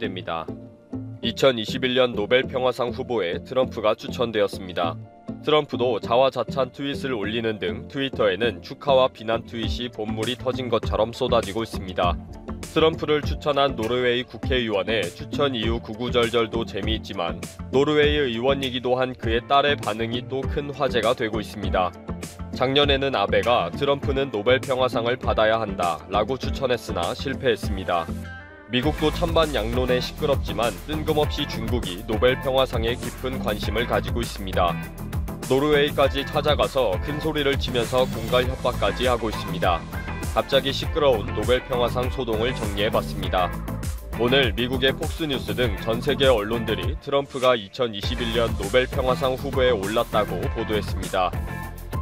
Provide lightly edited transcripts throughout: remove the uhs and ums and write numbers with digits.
됩니다. 2021년 노벨 평화상 후보에 트럼프가 추천되었습니다. 트럼프도 자화자찬 트윗을 올리는 등 트위터에는 축하와 비난 트윗이 본물이 터진 것처럼 쏟아지고 있습니다. 트럼프를 추천한 노르웨이 국회의원의 추천 이후 구구절절도 재미있지만 노르웨이 의원이기도 한 그의 딸의 반응이 또 큰 화제가 되고 있습니다. 작년에는 아베가 트럼프는 노벨 평화상을 받아야 한다 라고 추천했으나 실패했습니다. 미국도 찬반 양론에 시끄럽지만 뜬금없이 중국이 노벨 평화상에 깊은 관심을 가지고 있습니다. 노르웨이까지 찾아가서 큰 소리를 치면서 공갈 협박까지 하고 있습니다. 갑자기 시끄러운 노벨 평화상 소동을 정리해봤습니다. 오늘 미국의 폭스뉴스 등 전 세계 언론들이 트럼프가 2021년 노벨 평화상 후보에 올랐다고 보도했습니다.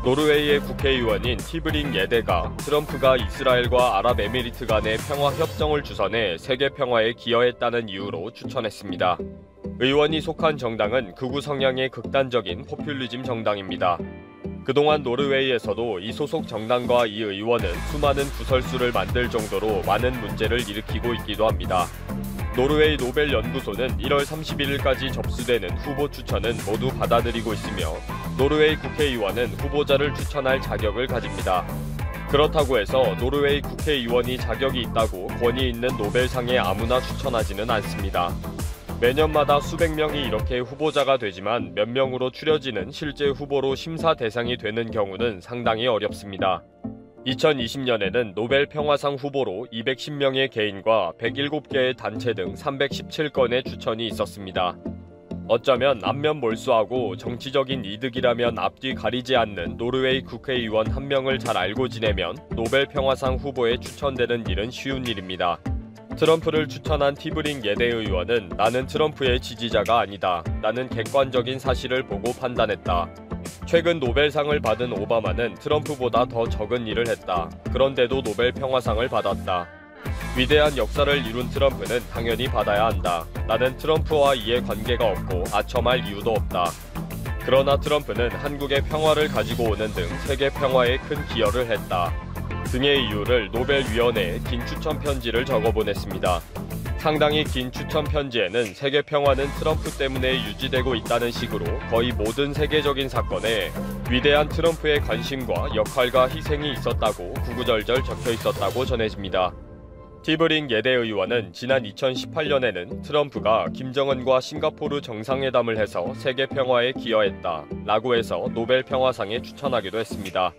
노르웨이의 국회의원인 티브링 예데가 트럼프가 이스라엘과 아랍에미리트 간의 평화협정을 주선해 세계 평화에 기여했다는 이유로 추천했습니다. 의원이 속한 정당은 극우 성향의 극단적인 포퓰리즘 정당입니다. 그동안 노르웨이에서도 이 소속 정당과 이 의원은 수많은 구설수를 만들 정도로 많은 문제를 일으키고 있기도 합니다. 노르웨이 노벨 연구소는 1월 31일까지 접수되는 후보 추천은 모두 받아들이고 있으며 노르웨이 국회의원은 후보자를 추천할 자격을 가집니다. 그렇다고 해서 노르웨이 국회의원이 자격이 있다고 권위 있는 노벨상에 아무나 추천하지는 않습니다. 매년마다 수백 명이 이렇게 후보자가 되지만 몇 명으로 추려지는 실제 후보로 심사 대상이 되는 경우는 상당히 어렵습니다. 2020년에는 노벨 평화상 후보로 210명의 개인과 107개의 단체 등 317건의 추천이 있었습니다. 어쩌면 안면 몰수하고 정치적인 이득이라면 앞뒤 가리지 않는 노르웨이 국회의원 한 명을 잘 알고 지내면 노벨 평화상 후보에 추천되는 일은 쉬운 일입니다. 트럼프를 추천한 티브링 예데 의원은 나는 트럼프의 지지자가 아니다. 나는 객관적인 사실을 보고 판단했다. 최근 노벨상을 받은 오바마는 트럼프보다 더 적은 일을 했다. 그런데도 노벨 평화상을 받았다. 위대한 역사를 이룬 트럼프는 당연히 받아야 한다. 나는 트럼프와 이해 관계가 없고 아첨할 이유도 없다. 그러나 트럼프는 한국의 평화를 가지고 오는 등 세계 평화에 큰 기여를 했다. 등의 이유를 노벨위원회에 긴 추천 편지를 적어보냈습니다. 상당히 긴 추천 편지에는 세계 평화는 트럼프 때문에 유지되고 있다는 식으로 거의 모든 세계적인 사건에 위대한 트럼프의 관심과 역할과 희생이 있었다고 구구절절 적혀 있었다고 전해집니다. 티브링 예데 의원은 지난 2018년에는 트럼프가 김정은과 싱가포르 정상회담을 해서 세계 평화에 기여했다 라고 해서 노벨 평화상에 추천하기도 했습니다.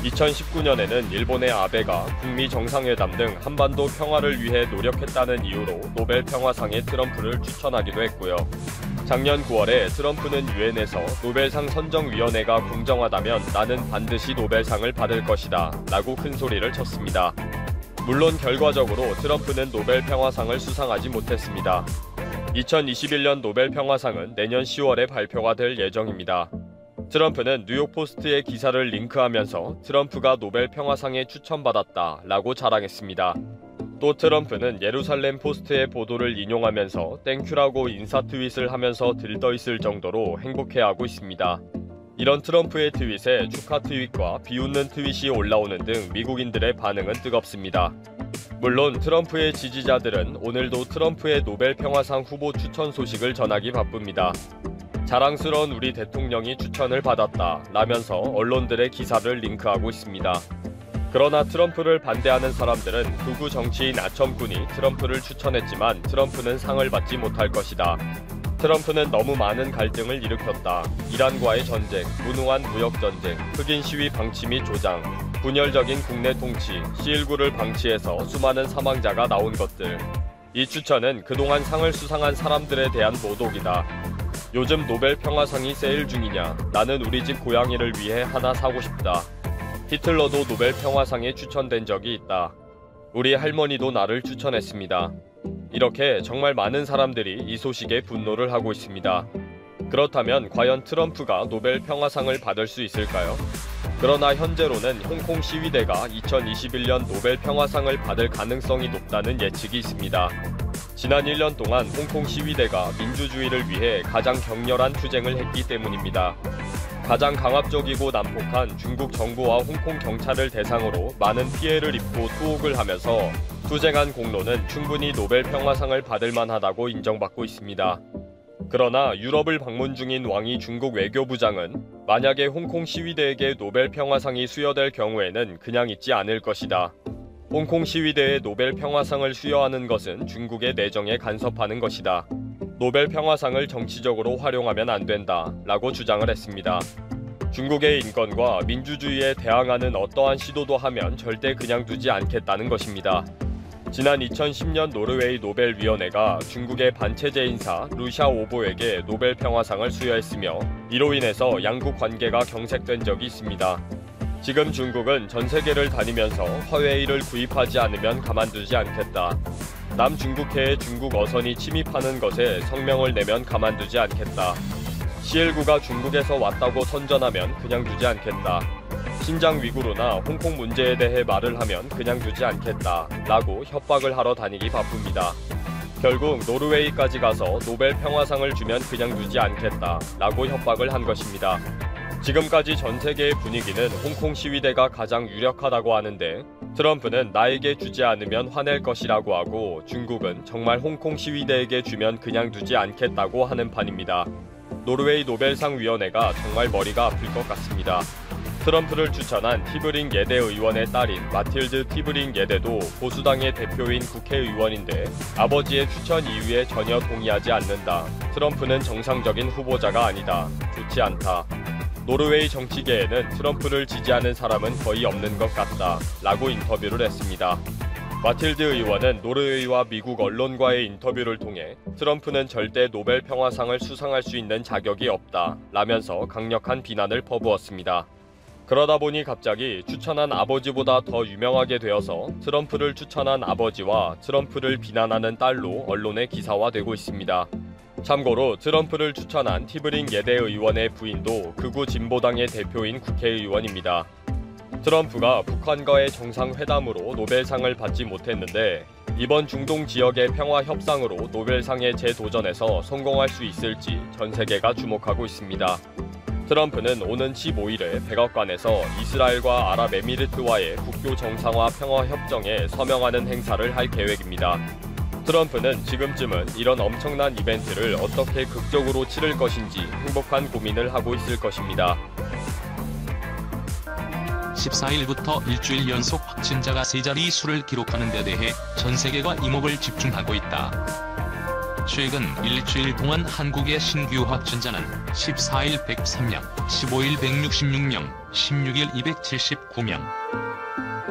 2019년에는 일본의 아베가 북미 정상회담 등 한반도 평화를 위해 노력했다는 이유로 노벨 평화상에 트럼프를 추천하기도 했고요. 작년 9월에 트럼프는 유엔에서 노벨상 선정위원회가 공정하다면 나는 반드시 노벨상을 받을 것이다 라고 큰 소리를 쳤습니다. 물론 결과적으로 트럼프는 노벨 평화상을 수상하지 못했습니다. 2021년 노벨 평화상은 내년 10월에 발표가 될 예정입니다. 트럼프는 뉴욕포스트의 기사를 링크하면서 트럼프가 노벨 평화상에 추천받았다 라고 자랑했습니다. 또 트럼프는 예루살렘 포스트의 보도를 인용하면서 땡큐라고 인사 트윗을 하면서 들떠있을 정도로 행복해하고 있습니다. 이런 트럼프의 트윗에 축하 트윗과 비웃는 트윗이 올라오는 등 미국인들의 반응은 뜨겁습니다. 물론 트럼프의 지지자들은 오늘도 트럼프의 노벨 평화상 후보 추천 소식을 전하기 바쁩니다. 자랑스러운 우리 대통령이 추천을 받았다 라면서 언론들의 기사를 링크하고 있습니다. 그러나 트럼프를 반대하는 사람들은 극우 정치인 아첨꾼이 트럼프를 추천했지만 트럼프는 상을 받지 못할 것이다. 트럼프는 너무 많은 갈등을 일으켰다. 이란과의 전쟁, 무능한 무역전쟁, 흑인 시위 방치 및 조장, 분열적인 국내 통치, C19를 방치해서 수많은 사망자가 나온 것들. 이 추천은 그동안 상을 수상한 사람들에 대한 모독이다. 요즘 노벨 평화상이 세일 중이냐? 나는 우리 집 고양이를 위해 하나 사고 싶다. 히틀러도 노벨 평화상에 추천된 적이 있다. 우리 할머니도 나를 추천했습니다. 이렇게 정말 많은 사람들이 이 소식에 분노를 하고 있습니다. 그렇다면 과연 트럼프가 노벨 평화상을 받을 수 있을까요? 그러나 현재로는 홍콩 시위대가 2021년 노벨 평화상을 받을 가능성이 높다는 예측이 있습니다. 지난 1년 동안 홍콩 시위대가 민주주의를 위해 가장 격렬한 투쟁을 했기 때문입니다. 가장 강압적이고 난폭한 중국 정부와 홍콩 경찰을 대상으로 많은 피해를 입고 투옥을 하면서 투쟁한 공로는 충분히 노벨 평화상을 받을 만하다고 인정받고 있습니다. 그러나 유럽을 방문 중인 왕이 중국 외교부장은 만약에 홍콩 시위대에게 노벨 평화상이 수여될 경우에는 그냥 있지 않을 것이다. 홍콩 시위대에 노벨 평화상을 수여하는 것은 중국의 내정에 간섭하는 것이다. 노벨 평화상을 정치적으로 활용하면 안 된다 라고 주장을 했습니다. 중국의 인권과 민주주의에 대항하는 어떠한 시도도 하면 절대 그냥 두지 않겠다는 것입니다. 지난 2010년 노르웨이 노벨위원회가 중국의 반체제 인사 루샤오보에게 노벨 평화상을 수여했으며 이로 인해서 양국 관계가 경색된 적이 있습니다. 지금 중국은 전 세계를 다니면서 화웨이를 구입하지 않으면 가만두지 않겠다. 남중국해에 중국 어선이 침입하는 것에 성명을 내면 가만두지 않겠다. CL9가 중국에서 왔다고 선전하면 그냥 두지 않겠다. 신장 위구르나 홍콩 문제에 대해 말을 하면 그냥 두지 않겠다 라고 협박을 하러 다니기 바쁩니다. 결국 노르웨이까지 가서 노벨 평화상을 주면 그냥 두지 않겠다 라고 협박을 한 것입니다. 지금까지 전 세계의 분위기는 홍콩 시위대가 가장 유력하다고 하는데 트럼프는 나에게 주지 않으면 화낼 것이라고 하고 중국은 정말 홍콩 시위대에게 주면 그냥 두지 않겠다고 하는 판입니다. 노르웨이 노벨상 위원회가 정말 머리가 아플 것 같습니다. 트럼프를 추천한 티브링 예대 의원의 딸인 마틸드 티브링 예대도 보수당의 대표인 국회의원인데 아버지의 추천 이유에 전혀 동의하지 않는다. 트럼프는 정상적인 후보자가 아니다. 좋지 않다. 노르웨이 정치계에는 트럼프를 지지하는 사람은 거의 없는 것 같다 라고 인터뷰를 했습니다. 마틸드 의원은 노르웨이와 미국 언론과의 인터뷰를 통해 트럼프는 절대 노벨 평화상을 수상할 수 있는 자격이 없다 라면서 강력한 비난을 퍼부었습니다. 그러다 보니 갑자기 추천한 아버지보다 더 유명하게 되어서 트럼프를 추천한 아버지와 트럼프를 비난하는 딸로 언론에 기사화되고 있습니다. 참고로 트럼프를 추천한 티브링 예대 의원의 부인도 극우 진보당의 대표인 국회의원입니다. 트럼프가 북한과의 정상회담으로 노벨상을 받지 못했는데 이번 중동 지역의 평화 협상으로 노벨상에 재도전해서 성공할 수 있을지 전 세계가 주목하고 있습니다. 트럼프는 오는 15일에 백악관에서 이스라엘과 아랍에미리트와의 국교 정상화 평화 협정에 서명하는 행사를 할 계획입니다. 트럼프는 지금쯤은 이런 엄청난 이벤트를 어떻게 극적으로 치를 것인지 행복한 고민을 하고 있을 것입니다. 14일부터 일주일 연속 확진자가 3자리 수를 기록하는 데 대해 전 세계가 이목을 집중하고 있다. 최근 일주일 동안 한국의 신규 확진자는 14일 103명, 15일 166명, 16일 279명,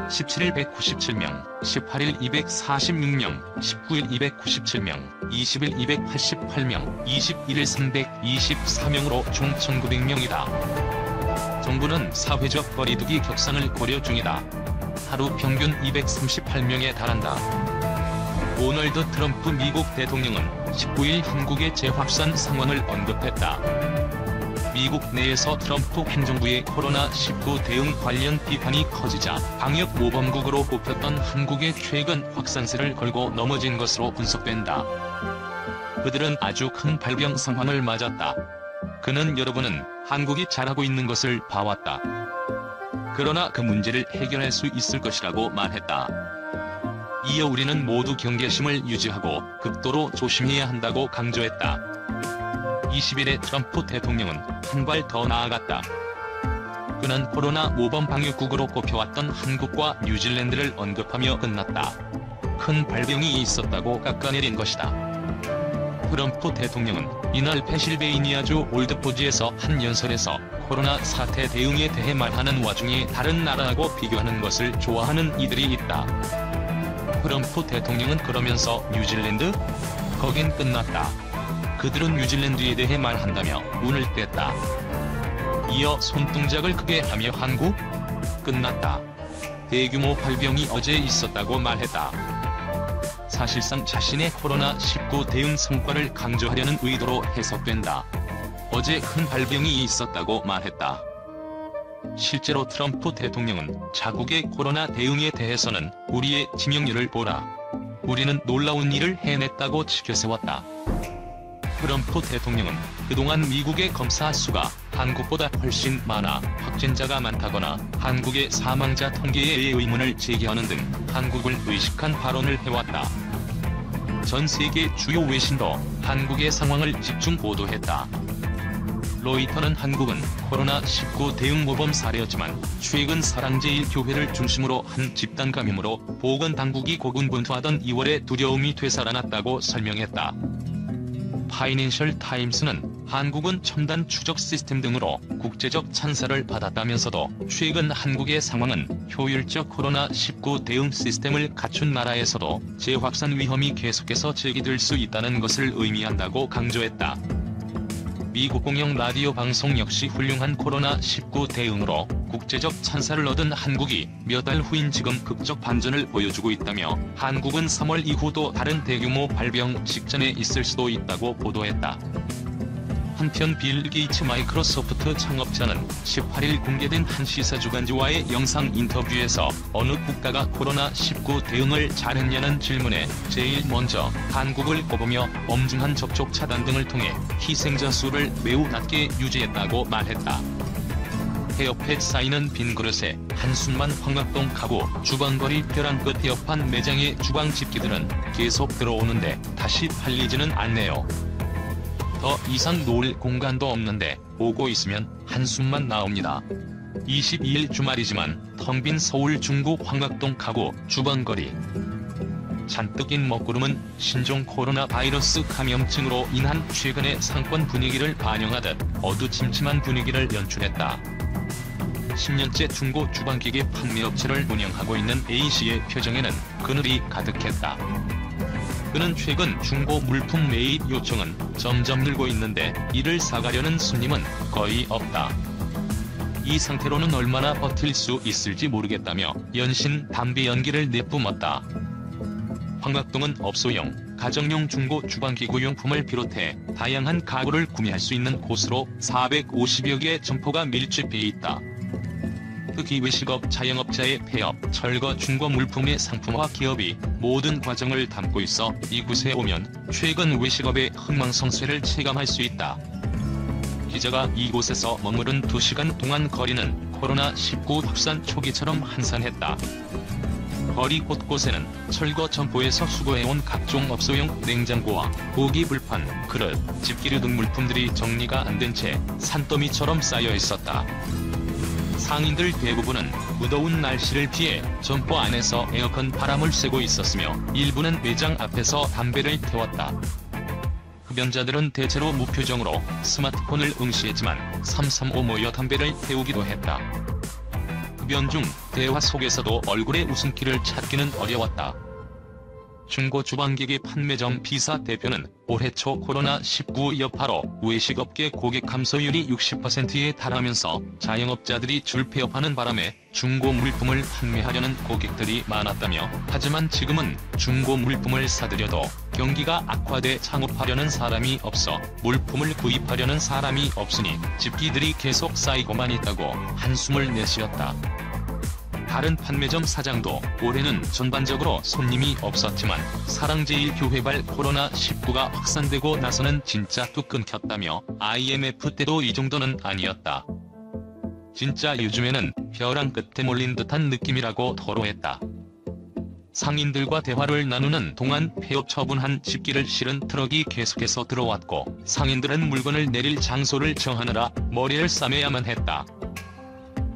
17일 197명, 18일 246명, 19일 297명, 20일 288명, 21일 324명으로 총 1900명이다. 정부는 사회적 거리두기 격상을 고려 중이다. 하루 평균 238명에 달한다. 도널드 트럼프 미국 대통령은 19일 한국의 재확산 상황을 언급했다. 미국 내에서 트럼프 행정부의 코로나19 대응 관련 비판이 커지자 방역 모범국으로 꼽혔던 한국의 최근 확산세를 걸고 넘어진 것으로 분석된다. 그들은 아주 큰 발병 상황을 맞았다. 그는 여러분은 한국이 잘하고 있는 것을 봐왔다. 그러나 그 문제를 해결할 수 있을 것이라고 말했다. 이어 우리는 모두 경계심을 유지하고 극도로 조심해야 한다고 강조했다. 20일에 트럼프 대통령은 한 발 더 나아갔다. 그는 코로나 모범 방역국으로 꼽혀왔던 한국과 뉴질랜드를 언급하며 끝났다. 큰 발병이 있었다고 깎아내린 것이다. 트럼프 대통령은 이날 펜실베이니아주 올드포지에서 한 연설에서 코로나 사태 대응에 대해 말하는 와중에 다른 나라하고 비교하는 것을 좋아하는 이들이 있다. 트럼프 대통령은 그러면서 뉴질랜드? 거긴 끝났다. 그들은 뉴질랜드에 대해 말한다며 운을 뗐다. 이어 손동작을 크게 하며 한국? 끝났다. 대규모 발병이 어제 있었다고 말했다. 사실상 자신의 코로나19 대응 성과를 강조하려는 의도로 해석된다. 어제 큰 발병이 있었다고 말했다. 실제로 트럼프 대통령은 자국의 코로나 대응에 대해서는 우리의 지명률을 보라. 우리는 놀라운 일을 해냈다고 지켜세웠다. 트럼프 대통령은 그동안 미국의 검사 수가 한국보다 훨씬 많아 확진자가 많다거나 한국의 사망자 통계에 의문을 제기하는 등 한국을 의식한 발언을 해왔다. 전 세계 주요 외신도 한국의 상황을 집중 보도했다. 로이터는 한국은 코로나19 대응 모범 사례였지만 최근 사랑제일교회를 중심으로 한 집단 감염으로 보건당국이 고군분투하던 2월에 두려움이 되살아났다고 설명했다. 파이낸셜 타임스는 한국은 첨단 추적 시스템 등으로 국제적 찬사를 받았다면서도 최근 한국의 상황은 효율적 코로나19 대응 시스템을 갖춘 나라에서도 재확산 위험이 계속해서 제기될 수 있다는 것을 의미한다고 강조했다. 미국 공영 라디오 방송 역시 훌륭한 코로나19 대응으로 국제적 찬사를 얻은 한국이 몇 달 후인 지금 극적 반전을 보여주고 있다며 한국은 3월 이후도 다른 대규모 발병 직전에 있을 수도 있다고 보도했다. 한편 빌 게이츠 마이크로소프트 창업자는 18일 공개된 한 시사주간지와의 영상 인터뷰에서 어느 국가가 코로나19 대응을 잘했냐는 질문에 제일 먼저 한국을 꼽으며 엄중한 접촉 차단 등을 통해 희생자 수를 매우 낮게 유지했다고 말했다. 폐업해 쌓이는 빈 그릇에 한숨만 황학동 가구 주방거리 벼랑 끝 폐업한 매장의 주방 집기들은 계속 들어오는데 다시 팔리지는 않네요. 더 이상 놓을 공간도 없는데 오고 있으면 한숨만 나옵니다. 22일 주말이지만 텅 빈 서울 중구 황학동 가구 주방거리. 잔뜩 낀 먹구름은 신종 코로나 바이러스 감염증으로 인한 최근의 상권 분위기를 반영하듯 어두침침한 분위기를 연출했다. 10년째 중고 주방기계 판매업체를 운영하고 있는 A씨의 표정에는 그늘이 가득했다. 그는 최근 중고 물품 매입 요청은 점점 늘고 있는데 이를 사가려는 손님은 거의 없다. 이 상태로는 얼마나 버틸 수 있을지 모르겠다며 연신 담배 연기를 내뿜었다. 황학동은 업소용, 가정용 중고 주방기구용품을 비롯해 다양한 가구를 구매할 수 있는 곳으로 450여 개의 점포가 밀집해 있다. 특히 외식업 자영업자의 폐업, 철거 중고 물품의 상품화 기업이 모든 과정을 담고 있어 이곳에 오면 최근 외식업의 흥망성쇠를 체감할 수 있다. 기자가 이곳에서 머무른 2시간 동안 거리는 코로나19 확산 초기처럼 한산했다. 거리 곳곳에는 철거 점포에서 수거해온 각종 업소용 냉장고와 고기 불판, 그릇, 집기류 등 물품들이 정리가 안 된 채 산더미처럼 쌓여 있었다. 상인들 대부분은 무더운 날씨를 피해 점포 안에서 에어컨 바람을 쐬고 있었으며 일부는 매장 앞에서 담배를 태웠다. 흡연자들은 대체로 무표정으로 스마트폰을 응시했지만 335 모여 담배를 태우기도 했다. 흡연 중 대화 속에서도 얼굴의 웃음기를 찾기는 어려웠다. 중고 주방기기 판매점 비사 대표는 올해 초 코로나19 여파로 외식업계 고객 감소율이 60%에 달하면서 자영업자들이 줄 폐업하는 바람에 중고 물품을 판매하려는 고객들이 많았다며 하지만 지금은 중고 물품을 사들여도 경기가 악화돼 창업하려는 사람이 없어 물품을 구입하려는 사람이 없으니 집기들이 계속 쌓이고만 있다고 한숨을 내쉬었다. 다른 판매점 사장도 올해는 전반적으로 손님이 없었지만 사랑제일교회발 코로나19가 확산되고 나서는 진짜 뚝 끊겼다며 IMF 때도 이 정도는 아니었다. 진짜 요즘에는 벼랑 끝에 몰린 듯한 느낌이라고 토로했다. 상인들과 대화를 나누는 동안 폐업 처분한 집기를 실은 트럭이 계속해서 들어왔고 상인들은 물건을 내릴 장소를 정하느라 머리를 싸매야만 했다.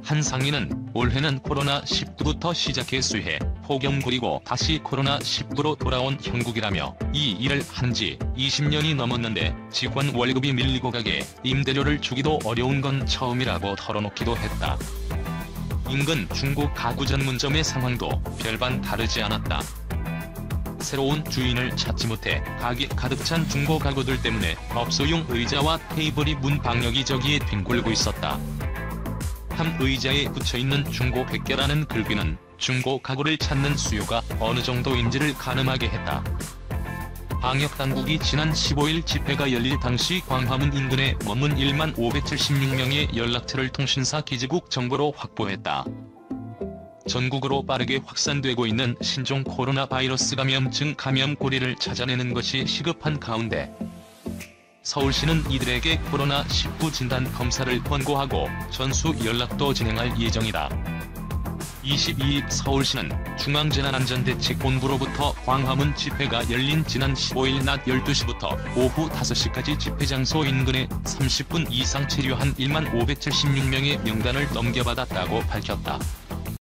한 상인은 올해는 코로나19부터 시작해 수해, 폭염 그리고 다시 코로나19로 돌아온 형국이라며 이 일을 한 지 20년이 넘었는데 직원 월급이 밀리고 가게 임대료를 주기도 어려운 건 처음이라고 털어놓기도 했다. 인근 중고 가구 전문점의 상황도 별반 다르지 않았다. 새로운 주인을 찾지 못해 가게 가득 찬 중고 가구들 때문에 업소용 의자와 테이블이 문 밖 여기저기에 뒹굴고 있었다. 한 의자에 붙여있는 중고 100개라는 글귀는 중고 가구를 찾는 수요가 어느 정도인지를 가늠하게 했다. 방역당국이 지난 15일 집회가 열릴 당시 광화문 인근에 머문 1만 576명의 연락처를 통신사 기지국 정보로 확보했다. 전국으로 빠르게 확산되고 있는 신종 코로나 바이러스 감염증 감염 고리를 찾아내는 것이 시급한 가운데 서울시는 이들에게 코로나19 진단 검사를 권고하고 전수 연락도 진행할 예정이다. 22일 서울시는 중앙재난안전대책본부로부터 광화문 집회가 열린 지난 15일 낮 12시부터 오후 5시까지 집회 장소 인근에 30분 이상 체류한 1만 576명의 명단을 넘겨받았다고 밝혔다.